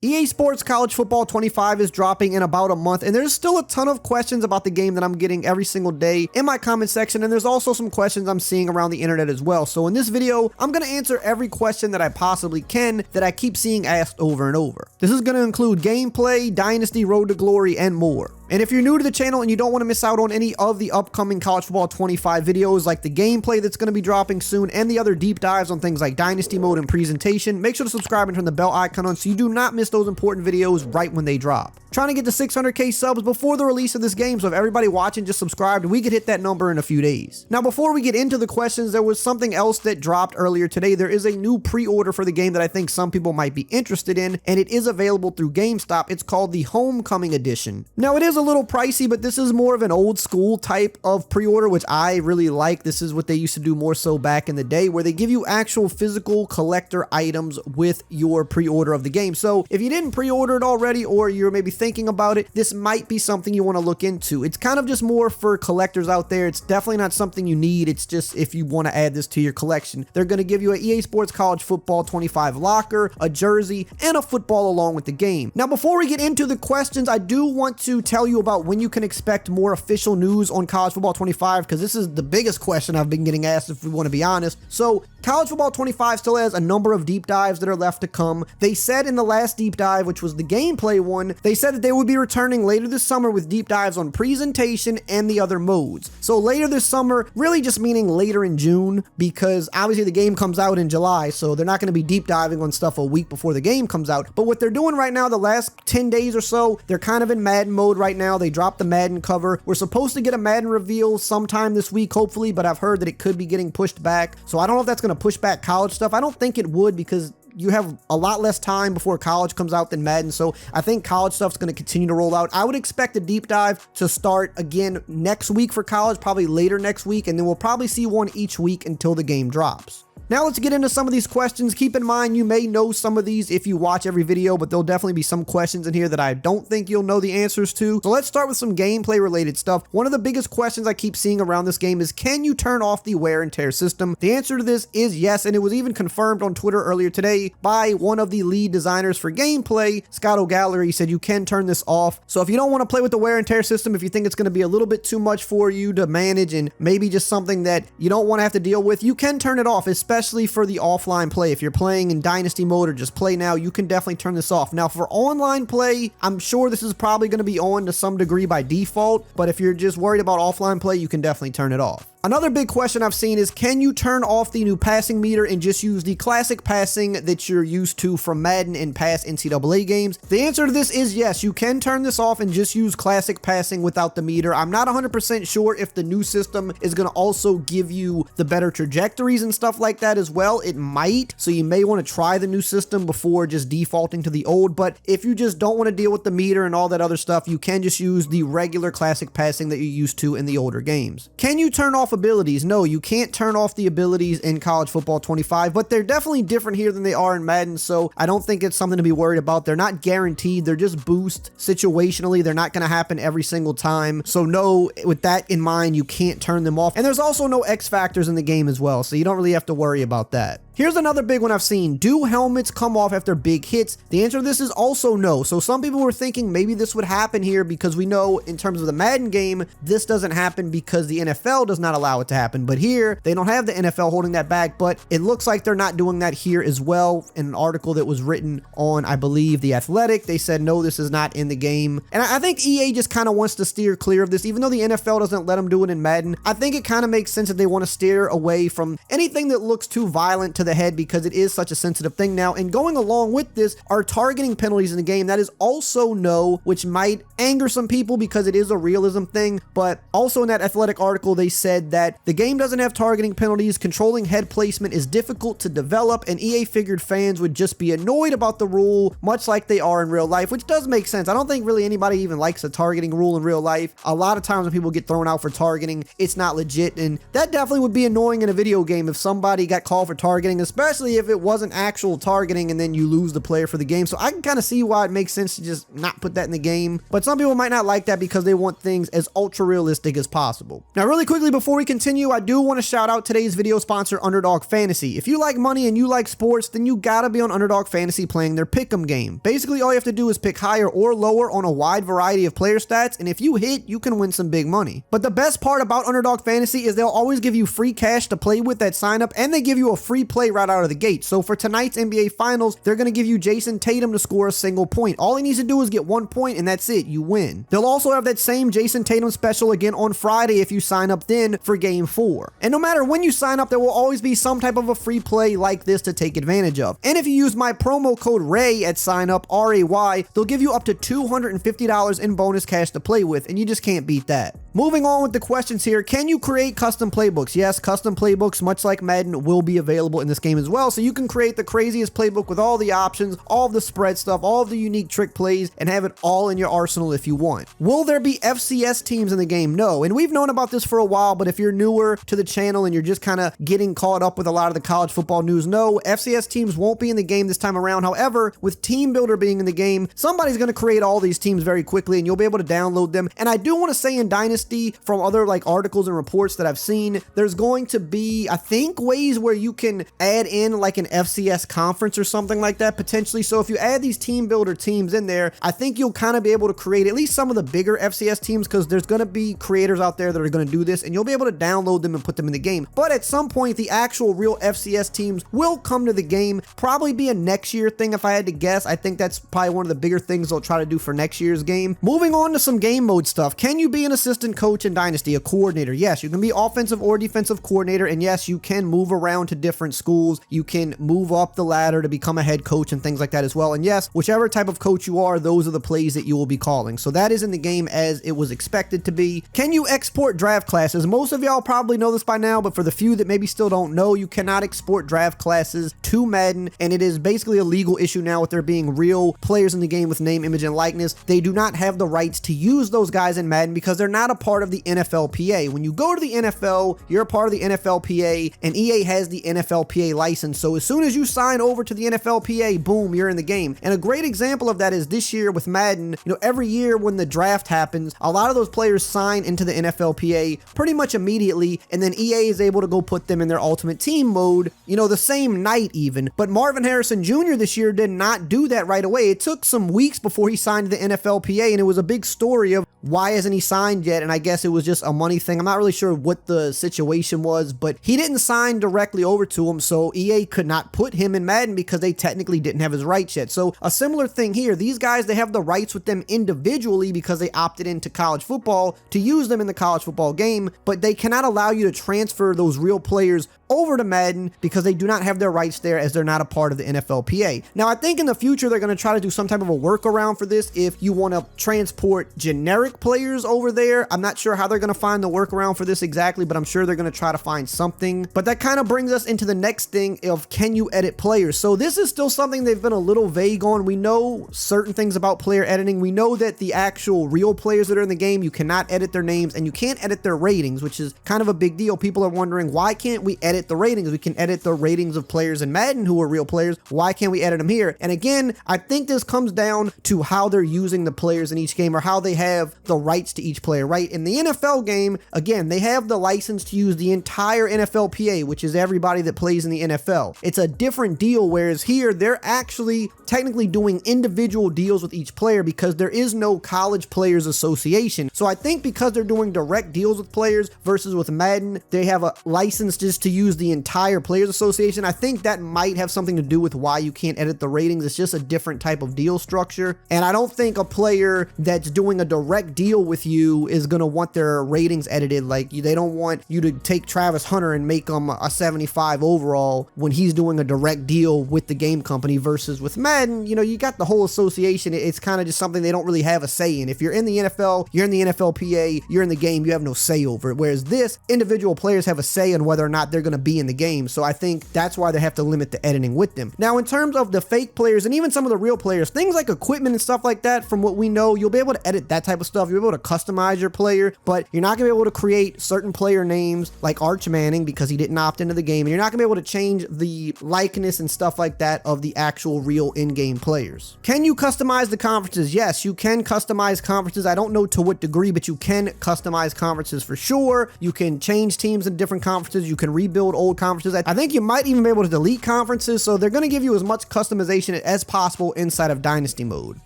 EA Sports College Football 25 is dropping in about a month, and there's still a ton of questions about the game that I'm getting every single day in my comment section, and there's also some questions I'm seeing around the internet as well. So in this video, I'm going to answer every question that I possibly can that I keep seeing asked over and over. This is going to include gameplay, Dynasty, Road to Glory, and more. And if you're new to the channel and you don't want to miss out on any of the upcoming College Football 25 videos, like the gameplay that's going to be dropping soon and the other deep dives on things like Dynasty Mode and presentation, make sure to subscribe and turn the bell icon on so you do not miss those important videos right when they drop. Trying to get to 600k subs before the release of this game, so if everybody watching just subscribed, we could hit that number in a few days. Now, before we get into the questions, there was something else that dropped earlier today. There is a new pre-order for the game that I think some people might be interested in, and it is available through GameStop. It's called the Homecoming Edition. Now, it is a little pricey, but this is more of an old school type of pre-order, which I really like. This is what they used to do more so back in the day, where they give you actual physical collector items with your pre-order of the game. So if you didn't pre-order it already, or you're maybe thinking about it, this might be something you want to look into. It's kind of just more for collectors out there. It's definitely not something you need. It's just if you want to add this to your collection. They're going to give you an EA Sports College Football 25 locker, a jersey, and a football along with the game. Now, before we get into the questions, I do want to tell you about when you can expect more official news on College Football 25, because this is the biggest question I've been getting asked, if we want to be honest. So College Football 25 still has a number of deep dives that are left to come. They said in the last deep dive, which was the gameplay one, they said that they would be returning later this summer with deep dives on presentation and the other modes. So later this summer, really just meaning later in June, because obviously the game comes out in July, so they're not going to be deep diving on stuff a week before the game comes out. But what they're doing right now, the last 10 days or so, they're kind of in Madden mode right now. They dropped the Madden cover. We're supposed to get a Madden reveal sometime this week, hopefully, but I've heard that it could be getting pushed back. So I don't know if that's going to push back college stuff. I don't think it would, because you have a lot less time before college comes out than Madden, so I think college stuff's going to continue to roll out. I would expect a deep dive to start again next week for college, probably later next week, and then we'll probably see one each week until the game drops. Now let's get into some of these questions. Keep in mind, you may know some of these if you watch every video, but there'll definitely be some questions in here that I don't think you'll know the answers to. So let's start with some gameplay related stuff. One of the biggest questions I keep seeing around this game is, can you turn off the wear and tear system? The answer to this is yes, and it was even confirmed on Twitter earlier today by one of the lead designers for gameplay, Scott O'Gallery. He said you can turn this off. So if you don't want to play with the wear and tear system, if you think it's going to be a little bit too much for you to manage and maybe just something that you don't want to have to deal with, you can turn it off, especially for the offline play. If you're playing in Dynasty mode or just play now, you can definitely turn this off. Now for online play, I'm sure this is probably going to be on to some degree by default, but if you're just worried about offline play, you can definitely turn it off. Another big question I've seen is, can you turn off the new passing meter and just use the classic passing that you're used to from Madden and past NCAA games? The answer to this is yes, you can turn this off and just use classic passing without the meter. I'm not 100% sure if the new system is going to also give you the better trajectories and stuff like that as well. It might, so you may want to try the new system before just defaulting to the old, but if you just don't want to deal with the meter and all that other stuff, you can just use the regular classic passing that you're used to in the older games. Can you turn off abilities? No, you can't turn off the abilities in College Football 25, but they're definitely different here than they are in Madden, so I don't think it's something to be worried about. They're not guaranteed. They're just boost situationally. They're not going to happen every single time. So no, with that in mind, you can't turn them off. And there's also no X factors in the game as well, so you don't really have to worry about that. Here's another big one I've seen. Do helmets come off after big hits? The answer to this is also no. So some people were thinking maybe this would happen here, because we know in terms of the Madden game, this doesn't happen because the NFL does not allow it to happen. But here, they don't have the NFL holding that back, but it looks like they're not doing that here as well. In an article that was written on, I believe, The Athletic, they said, no, this is not in the game. And I think EA just kind of wants to steer clear of this, even though the NFL doesn't let them do it in Madden. I think it kind of makes sense that they want to steer away from anything that looks too violent to the head, because it is such a sensitive thing now. And going along with this are targeting penalties in the game. That is also no, which might anger some people because it is a realism thing. But also in that Athletic article, they said that the game doesn't have targeting penalties, controlling head placement is difficult to develop, and EA figured fans would just be annoyed about the rule, much like they are in real life, which does make sense. I don't think really anybody even likes a targeting rule in real life. A lot of times when people get thrown out for targeting, it's not legit, and that definitely would be annoying in a video game if somebody got called for targeting thing, especially if it wasn't actual targeting and then you lose the player for the game. So I can kind of see why it makes sense to just not put that in the game. But some people might not like that because they want things as ultra realistic as possible. Now, really quickly before we continue, I do want to shout out today's video sponsor, Underdog Fantasy. If you like money and you like sports, then you gotta be on Underdog Fantasy playing their pick'em game. Basically, all you have to do is pick higher or lower on a wide variety of player stats, and if you hit, you can win some big money. But the best part about Underdog Fantasy is they'll always give you free cash to play with that sign up, and they give you a free play right out of the gate. So for tonight's NBA Finals, they're gonna give you Jason Tatum to score a single point. All he needs to do is get 1 point, and that's it, you win. They'll also have that same Jason Tatum special again on Friday if you sign up then for Game 4. And no matter when you sign up, there will always be some type of a free play like this to take advantage of. And if you use my promo code RAY at sign up, RAY, they'll give you up to $250 in bonus cash to play with, and you just can't beat that. Moving on with the questions here, can you create custom playbooks? Yes, custom playbooks, much like Madden, will be available in this game as well, so you can create the craziest playbook with all the options, all of the spread stuff, all of the unique trick plays, and have it all in your arsenal if you want. Will there be FCS teams in the game? No, and we've known about this for a while, but if you're newer to the channel and you're just kind of getting caught up with a lot of the college football news, no, FCS teams won't be in the game this time around. However, with Team Builder being in the game, somebody's going to create all these teams very quickly, and you'll be able to download them. And I do want to say in Dynasty, from other like articles and reports that I've seen, there's going to be, I think, ways where you can add in like an FCS conference or something like that potentially. So if you add these Team Builder teams in there, I think you'll kind of be able to create at least some of the bigger FCS teams, because there's going to be creators out there that are going to do this, and you'll be able to download them and put them in the game. But at some point, the actual real FCS teams will come to the game, probably be a next year thing if I had to guess. I think that's probably one of the bigger things they'll try to do for next year's game. Moving on to some game mode stuff. Can you be an assistant coach in Dynasty, a coordinator? Yes, you can be offensive or defensive coordinator, and yes, you can move around to different schools. You can move up the ladder to become a head coach and things like that as well. And yes, whichever type of coach you are, those are the plays that you will be calling. So that is in the game as it was expected to be. Can you export draft classes? Most of y'all probably know this by now, but for the few that maybe still don't know, you cannot export draft classes to Madden, and it is basically a legal issue now with there being real players in the game with name, image, and likeness. They do not have the rights to use those guys in Madden because they're not a part of the NFLPA. When you go to the NFL, you're a part of the NFLPA, and EA has the NFLPA license. So as soon as you sign over to the NFLPA, boom, you're in the game. And a great example of that is this year with Madden. You know, every year when the draft happens, a lot of those players sign into the NFLPA pretty much immediately, and then EA is able to go put them in their Ultimate Team mode, you know, the same night even. But Marvin Harrison Jr. this year did not do that right away. It took some weeks before he signed to the NFLPA, and it was a big story of why hasn't he signed yet? And I guess it was just a money thing. I'm not really sure what the situation was, but he didn't sign directly over to him, so EA could not put him in Madden because they technically didn't have his rights yet. So a similar thing here. These guys, they have the rights with them individually because they opted into college football to use them in the college football game, but they cannot allow you to transfer those real players over to Madden because they do not have their rights there as they're not a part of the NFLPA. Now, I think in the future, they're going to try to do some type of a workaround for this if you want to transport generic players over there. I'm not sure how they're going to find the workaround for this exactly, but I'm sure they're going to try to find something. But that kind of brings us into the next thing of, can you edit players? So this is still something they've been a little vague on. We know certain things about player editing. We know that the actual real players that are in the game, you cannot edit their names and you can't edit their ratings, which is kind of a big deal. People are wondering, why can't we edit the ratings? We can edit the ratings of players in Madden who are real players. Why can't we edit them here? And again, I think this comes down to how they're using the players in each game, or how they have the rights to each player, right? In the NFL game, again, they have the license to use the entire NFLPA, which is everybody that plays in the NFL. It's a different deal, whereas here, they're actually technically doing individual deals with each player because there is no College Players Association. So I think because they're doing direct deals with players versus with Madden, they have a license just to use the entire Players Association. I think that might have something to do with why you can't edit the ratings. It's just a different type of deal structure. And I don't think a player that's doing a direct deal with you is going to want their ratings edited. Like, they don't want you to take Travis Hunter and make him a 75 overall when he's doing a direct deal with the game company, versus with Madden, you know, you got the whole association. It's kind of just something they don't really have a say in. If you're in the NFL, you're in the NFLPA, you're in the game, you have no say over it. Whereas this, individual players have a say in whether or not they're going to be in the game. So I think that's why they have to limit the editing with them. Now, in terms of the fake players and even some of the real players, things like equipment and stuff like that, from what we know, you'll be able to edit that type of stuff. You'll be able to customize your player, but you're not going to be able to create certain player names like Arch Manning because he didn't opt into the game. And you're not going to be able to change the likeness and stuff like that of the actual real in-game players. Can you customize the conferences? Yes, you can customize conferences. I don't know to what degree, but you can customize conferences for sure. You can change teams in different conferences. You can rebuild old conferences. I think you might even be able to delete conferences. So they're going to give you as much customization as possible inside of Dynasty mode.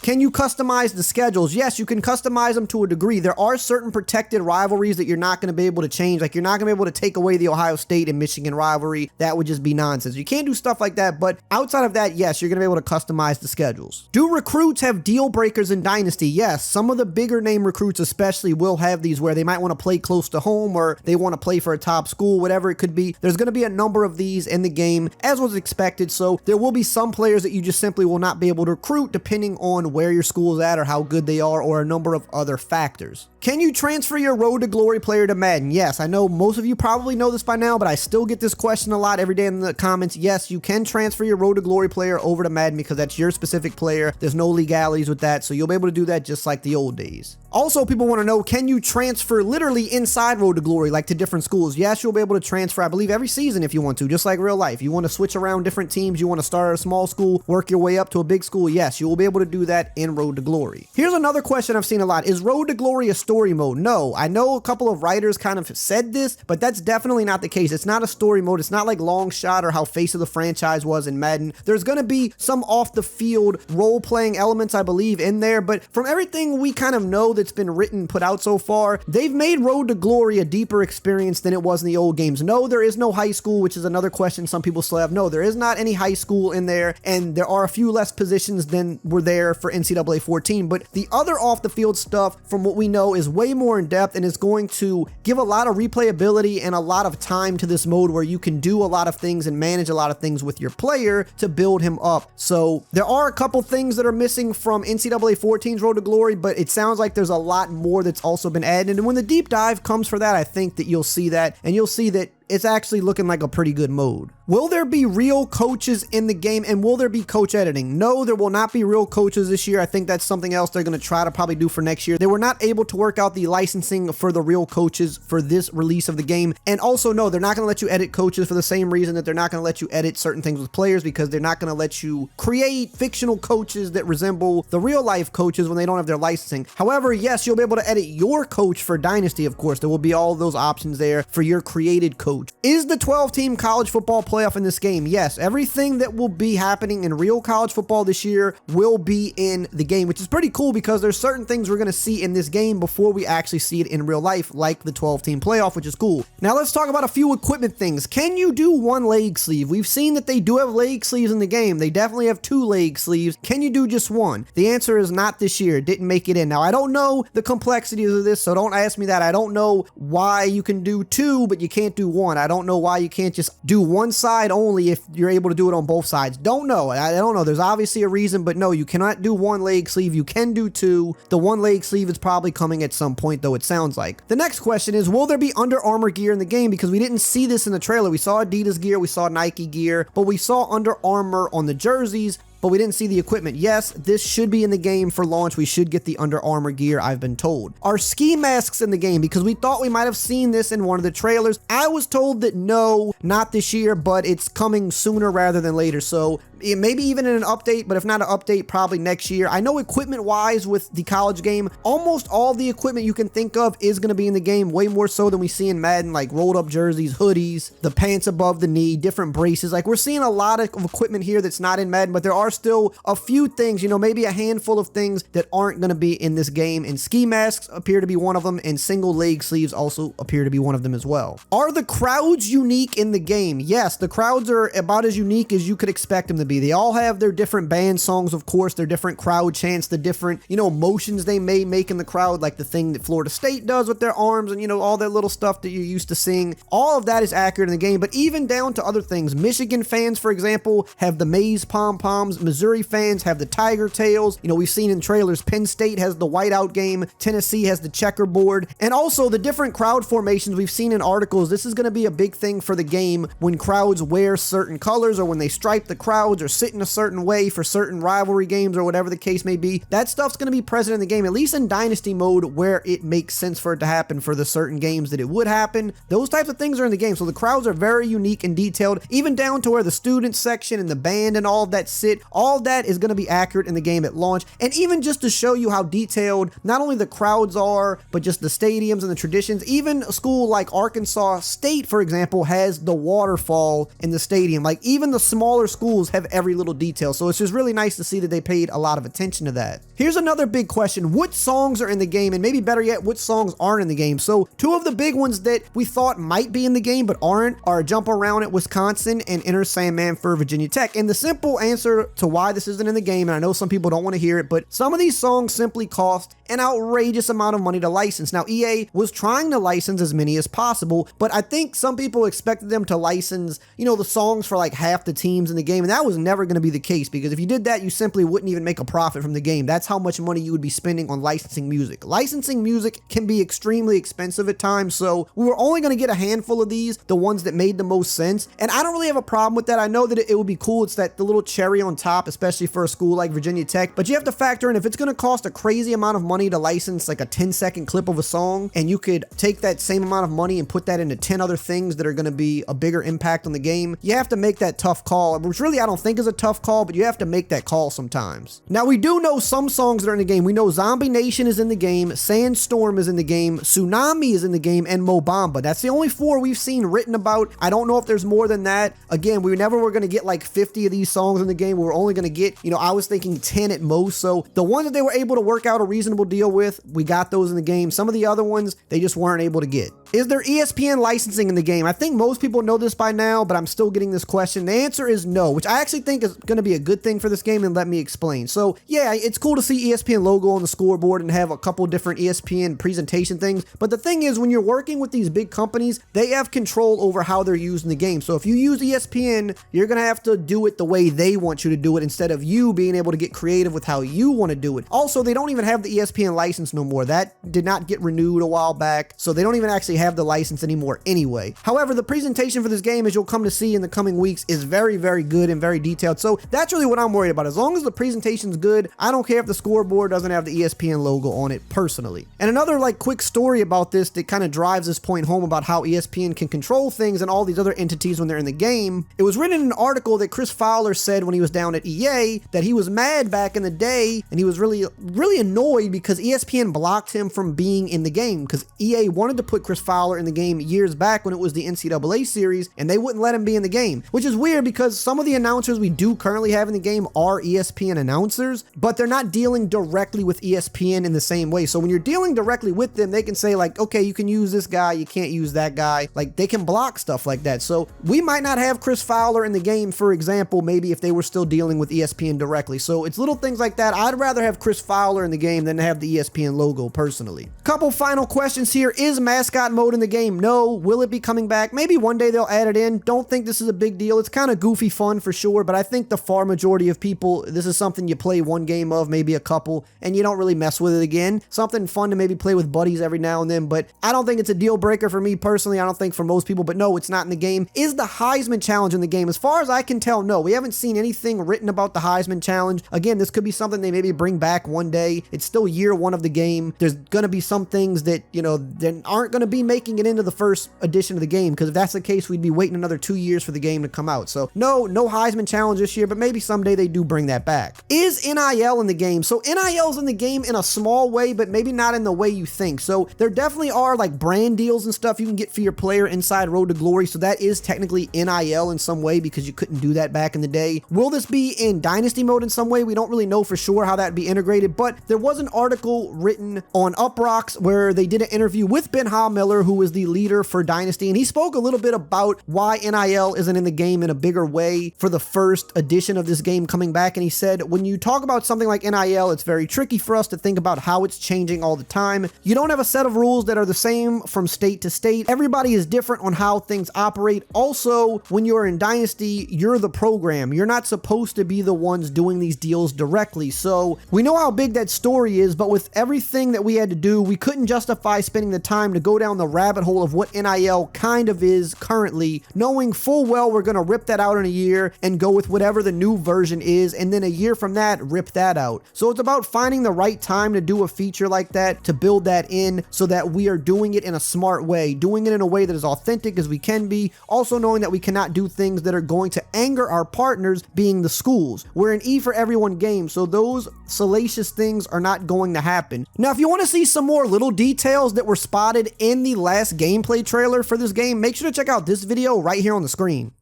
Can you customize the schedules? Yes, you can customize them to a degree. There are certain protected rivalries that you're not going to be able to change. Like, you're not going to be able to take away the Ohio State and Michigan rivalry. That would just be nonsense. You can't do stuff like that. But outside of that, yes, you're going to be able to customize the schedules. Do recruits have deal breakers in Dynasty? Yes, some of the bigger name recruits especially will have these where they might want to play close to home or they want to play for a top school, whatever it could be. There's going to be a number of these in the game, as was expected. So there will be some players that you just simply will not be able to recruit depending on where your school is at or how good they are or a number of other factors. Can you transfer your Road to Glory player to Madden? Yes, I know most of you probably know this by now, but I still get this question a lot every day in the comments. Yes, you can transfer your Road to Glory player over to Madden because that's your specific player. There's no legalities with that, so you'll be able to do that just like the old days. Also, people want to know, can you transfer literally inside Road to Glory, like to different schools? Yes, you'll be able to transfer, I believe, every season if you want to, just like real life. You want to switch around different teams, you want to start at a small school, work your way up to a big school. Yes, you will be able to do that in Road to Glory. Here's another question I've seen a lot. Is Road to Glory a story mode? No, I know a couple of writers kind of said this, but that's definitely not the case. It's not a story mode. It's not like Long Shot or how Face of the Franchise was in Madden. There's going to be some off the field role-playing elements, I believe, in there, but from everything we kind of know that's been written, put out so far, they've made Road to Glory a deeper experience than it was in the old games. No, there is no high school, which is another question some people still have. No, there is not any high school in there, and there are a few less positions than were there for NCAA 14, but the other off the field stuff, from what we know, is way more in depth and is going to give a lot of replayability and a lot of time to this mode where you can do a lot of things and manage a lot of things with your player to build him up. So there are a couple things that are missing from NCAA 14's Road to Glory, but it sounds like there's a lot more that's also been added. And when the deep dive comes for that, I think that you'll see that, and you'll see that it's actually looking like a pretty good mode. Will there be real coaches in the game, and will there be coach editing? No, there will not be real coaches this year. I think that's something else they're going to try to probably do for next year. They were not able to work out the licensing for the real coaches for this release of the game. And also, no, they're not going to let you edit coaches for the same reason that they're not going to let you edit certain things with players, because they're not going to let you create fictional coaches that resemble the real life coaches when they don't have their licensing. However, yes, you'll be able to edit your coach for Dynasty, of course. There will be all those options there for your created coach. Is the 12-team college football playoff in this game? Yes, everything that will be happening in real college football this year will be in the game, which is pretty cool because there's certain things we're going to see in this game before we actually see it in real life, like the 12-team playoff, which is cool. Now let's talk about a few equipment things. Can you do one leg sleeve? We've seen that they do have leg sleeves in the game. They definitely have 2 leg sleeves. Can you do just one? The answer is not this year. It didn't make it in. Now, I don't know the complexities of this, so don't ask me that. I don't know why you can do 2, but you can't do 1. I don't know why you can't just do one side only if you're able to do it on both sides. Don't know. I don't know. There's obviously a reason, but no, you cannot do 1 leg sleeve. You can do 2. The 1 leg sleeve is probably coming at some point, though, it sounds like. The next question is, will there be Under Armour gear in the game? Because we didn't see this in the trailer. We saw Adidas gear, we saw Nike gear, but we saw Under Armour on the jerseys, but we didn't see the equipment. Yes, this should be in the game for launch. We should get the Under Armour gear, I've been told. Are ski masks in the game? Because we thought we might have seen this in one of the trailers. I was told that no, not this year, but it's coming sooner rather than later. So maybe even in an update, but if not an update, probably next year. I know equipment-wise with the college game, almost all the equipment you can think of is going to be in the game, way more so than we see in Madden, like rolled-up jerseys, hoodies, the pants above the knee, different braces. Like, we're seeing a lot of equipment here that's not in Madden, but there are still a few things, you know, maybe a handful of things that aren't going to be in this game, and ski masks appear to be one of them, and single leg sleeves also appear to be one of them as well. Are the crowds unique in the game? Yes, the crowds are about as unique as you could expect them to be. be. They all have their different band songs, of course, their different crowd chants, the different, motions they may make in the crowd, like the thing that Florida State does with their arms and, all that little stuff that you're used to seeing. All of that is accurate in the game, but even down to other things. Michigan fans, for example, have the maize pom-poms. Missouri fans have the tiger tails. We've seen in trailers, Penn State has the whiteout game. Tennessee has the checkerboard. And also the different crowd formations we've seen in articles. This is going to be a big thing for the game when crowds wear certain colors or when they stripe the crowds or sit in a certain way for certain rivalry games or whatever the case may be. That stuff's going to be present in the game, at least in Dynasty mode where it makes sense for it to happen for the certain games that it would happen. Those types of things are in the game. So the crowds are very unique and detailed, even down to where the student section and the band and all of that sit. All of that is going to be accurate in the game at launch. And even just to show you how detailed not only the crowds are, but just the stadiums and the traditions. Even a school like Arkansas State, for example, has the waterfall in the stadium. Like even the smaller schools have every little detail. So it's just really nice to see that they paid a lot of attention to that. Here's another big question. What songs are in the game? And maybe better yet, what songs aren't in the game? So two of the big ones that we thought might be in the game but aren't are Jump Around at Wisconsin and Enter Sandman for Virginia Tech. And the simple answer to why this isn't in the game, and I know some people don't want to hear it, but some of these songs simply cost an outrageous amount of money to license. Now, EA was trying to license as many as possible, but I think some people expected them to license, the songs for like half the teams in the game, and that was never going to be the case, because if you did that, you simply wouldn't even make a profit from the game. That's how much money you would be spending on licensing music. Licensing music can be extremely expensive at times, so we were only going to get a handful of these, the ones that made the most sense, and I don't really have a problem with that. I know that it would be cool. It's the little cherry on top, especially for a school like Virginia Tech, but you have to factor in if it's going to cost a crazy amount of money to license like a 10-second clip of a song, and you could take that same amount of money and put that into 10 other things that are going to be a bigger impact on the game, you have to make that tough call, which really I don't think is a tough call, but you have to make that call sometimes. Now, we do know some songs that are in the game. We know Zombie Nation is in the game, Sandstorm is in the game, Tsunami is in the game, and Mo Bamba. That's the only 4 we've seen written about. I don't know if there's more than that. Again, we never were going to get like 50 of these songs in the game. We were only going to get, I was thinking 10 at most. So the ones that they were able to work out a reasonable deal with, we got those in the game. Some of the other ones, they just weren't able to get. Is there ESPN licensing in the game? I think most people know this by now, but I'm still getting this question. The answer is no, which I actually think is going to be a good thing for this game, and let me explain. So yeah, it's cool to see ESPN logo on the scoreboard and have a couple different ESPN presentation things. But the thing is, when you're working with these big companies, they have control over how they're used in the game. So if you use ESPN, you're going to have to do it the way they want you to do it instead of you being able to get creative with how you want to do it. Also, they don't even have the ESPN license no more. That did not get renewed a while back, so they don't even actually have the license anymore anyway. However, the presentation for this game, as you'll come to see in the coming weeks, is very, very good and very detailed. So that's really what I'm worried about. As long as the presentation's good, I don't care if the scoreboard doesn't have the ESPN logo on it personally. And another quick story about this that kind of drives this point home about how ESPN can control things and all these other entities when they're in the game. It was written in an article that Chris Fowler said when he was down at EA that he was mad back in the day and he was really annoyed because ESPN blocked him from being in the game, because EA wanted to put Chris Fowler in the game years back when it was the NCAA series, and they wouldn't let him be in the game, which is weird because some of the announcers we do currently have in the game are ESPN announcers, but they're not dealing directly with ESPN in the same way. So when you're dealing directly with them, they can say okay, you can use this guy, you can't use that guy. They can block stuff like that. So we might not have Chris Fowler in the game, for example, maybe if they were still dealing with ESPN directly. So it's little things like that. I'd rather have Chris Fowler in the game than to have the ESPN logo personally. Couple final questions here. Is mascot mode in the game? No. Will it be coming back? Maybe one day they'll add it in. Don't think this is a big deal. It's kind of goofy fun for sure, but I think the far majority of people, this is something you play one game of, maybe a couple, and you don't really mess with it again. Something fun to maybe play with buddies every now and then, but I don't think it's a deal breaker for me personally. I don't think for most people, but no, it's not in the game. Is the Heisman Challenge in the game? As far as I can tell, no. We haven't seen anything written about the Heisman Challenge. Again, this could be something they maybe bring back one day. It's still year one of the game. There's going to be some things that, that aren't going to be making it into the first edition of the game, because if that's the case, we'd be waiting another 2 years for the game to come out. So no Heisman Challenge this year, but maybe someday they do bring that back. Is NIL in the game? So NIL's in the game in a small way, but maybe not in the way you think. So there definitely are brand deals and stuff you can get for your player inside Road to Glory. So that is technically NIL in some way, because you couldn't do that back in the day. Will this be in Dynasty mode in some way? We don't really know for sure how that'd be integrated, but there was an article written on Uproxx where they did an interview with Ben Miller, who is the leader for Dynasty, and he spoke a little bit about why NIL isn't in the game in a bigger way for the first edition of this game coming back, and he said, when you talk about something like NIL, it's very tricky for us to think about how it's changing all the time. You don't have a set of rules that are the same from state to state. Everybody is different on how things operate. Also, when you're in Dynasty, you're the program. You're not supposed to be the ones doing these deals directly. So we know how big that story is, but with everything that we had to do, we couldn't justify spending the time to go down the rabbit hole of what NIL kind of is currently, knowing full well we're going to rip that out in a year and go with whatever the new version is, and then a year from that, rip that out. So it's about finding the right time to do a feature like that, to build that in so that we are doing it in a smart way, doing it in a way that is authentic as we can be, also knowing that we cannot do things that are going to anger our partners, being the schools. We're an E for everyone game, so those salacious things are not going to happen. Now, if you want to see some more little details that were spotted in the last gameplay trailer for this game, make sure to check out this video right here on the screen.